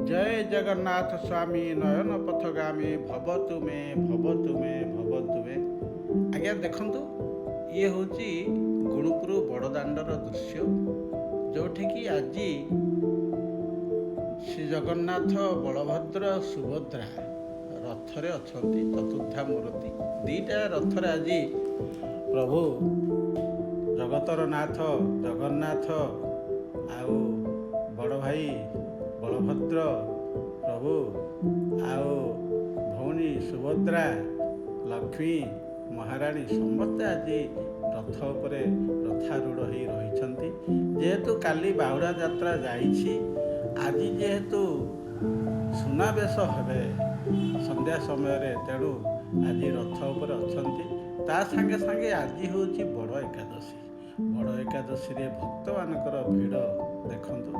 ଜୟ ଜଗନ୍ନାଥ ସ୍ୱାମୀ ନୟନ ପଥଗାମୀ ଭବ ତୁମେ ଭବ ତୁମେ ଭବ ତୁମେ। ଆଜ୍ଞା ଦେଖନ୍ତୁ, ଇଏ ହେଉଛି ଗୁଣୁପୁର ବଡ଼ଦାଣ୍ଡର ଦୃଶ୍ୟ, ଯେଉଁଠିକି ଆଜି ଶ୍ରୀ ଜଗନ୍ନାଥ, ବଳଭଦ୍ର, ସୁଭଦ୍ରା ରଥରେ ଅଛନ୍ତି। ଚତୁର୍ଦ୍ଧା ମୂର୍ତ୍ତି ଦୁଇଟା ରଥରେ ଆଜି ପ୍ରଭୁ ଜଗତର ନାଥ ଜଗନ୍ନାଥ ଆଉ ବଡ଼ ଭାଇ ବଳଭଦ୍ର ପ୍ରଭୁ ଆଉ ଭଉଣୀ ସୁଭଦ୍ରା, ଲକ୍ଷ୍ମୀ ମହାରାଣୀ ସମସ୍ତେ ଆଜି ରଥ ଉପରେ ରଥାରୂଢ଼ ହୋଇ ରହିଛନ୍ତି। ଯେହେତୁ କାଲି ବାହୁଡ଼ା ଯାତ୍ରା ଯାଇଛି, ଆଜି ଯେହେତୁ ସୁନାବେଶ ହେବେ ସନ୍ଧ୍ୟା ସମୟରେ, ତେଣୁ ଆଜି ରଥ ଉପରେ ଅଛନ୍ତି। ତା ସାଙ୍ଗେ ସାଙ୍ଗେ ଆଜି ହେଉଛି ବଡ଼ ଏକାଦଶୀ। ବଡ଼ ଏକାଦଶୀରେ ଭକ୍ତମାନଙ୍କର ଭିଡ଼ ଦେଖନ୍ତୁ,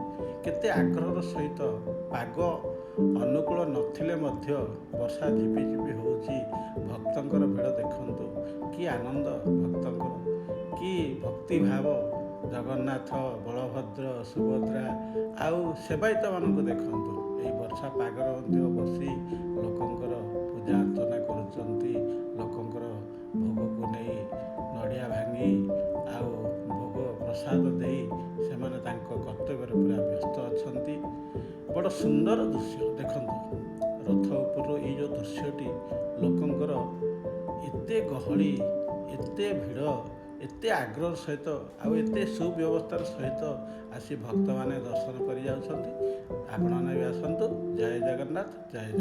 କେତେ ଆଗ୍ରହର ସହିତ। ପାଗ ଅନୁକୂଳ ନଥିଲେ ମଧ୍ୟ ବର୍ଷା ଝିପିଝିପି ହେଉଛି। ଭକ୍ତଙ୍କର ଭିଡ଼ ଦେଖନ୍ତୁ, କି ଆନନ୍ଦ ଭକ୍ତଙ୍କର, କି ଭକ୍ତିଭାବ। ଜଗନ୍ନାଥ, ବଳଭଦ୍ର, ସୁଭଦ୍ରା ଆଉ ସେବାୟତମାନଙ୍କୁ ଦେଖନ୍ତୁ, ଏହି ବର୍ଷା ପାଗରେ ମଧ୍ୟ ବସି ଲୋକଙ୍କର ପୂଜା ଅର୍ଚ୍ଚନା କରୁଛନ୍ତି। ଲୋକଙ୍କର ଭୋଗକୁ ନେଇ ନଡ଼ିଆ ଭାଙ୍ଗି ଆଉ ଭୋଗ ପ୍ରସାଦ ଦେଇ ସେମାନେ ତାଙ୍କ କର୍ତ୍ତବ୍ୟରେ ପୁରା ବ୍ୟସ୍ତ ଅଛନ୍ତି। ବଡ଼ ସୁନ୍ଦର ଦୃଶ୍ୟ ଦେଖନ୍ତୁ, ରଥ ଉପରୁ ଏଇ ଯେଉଁ ଦୃଶ୍ୟଟି, ଲୋକଙ୍କର ଏତେ ଗହଳି, ଏତେ ଭିଡ଼, ଏତେ ଆଗ୍ରହ ସହିତ ଆଉ ଏତେ ସୁବ୍ୟବସ୍ଥାର ସହିତ ଆସି ଭକ୍ତମାନେ ଦର୍ଶନ କରି ଯାଉଛନ୍ତି। ଆପଣମାନେ ବି ଆସନ୍ତୁ। ଜୟ ଜଗନ୍ନାଥ, ଜୟ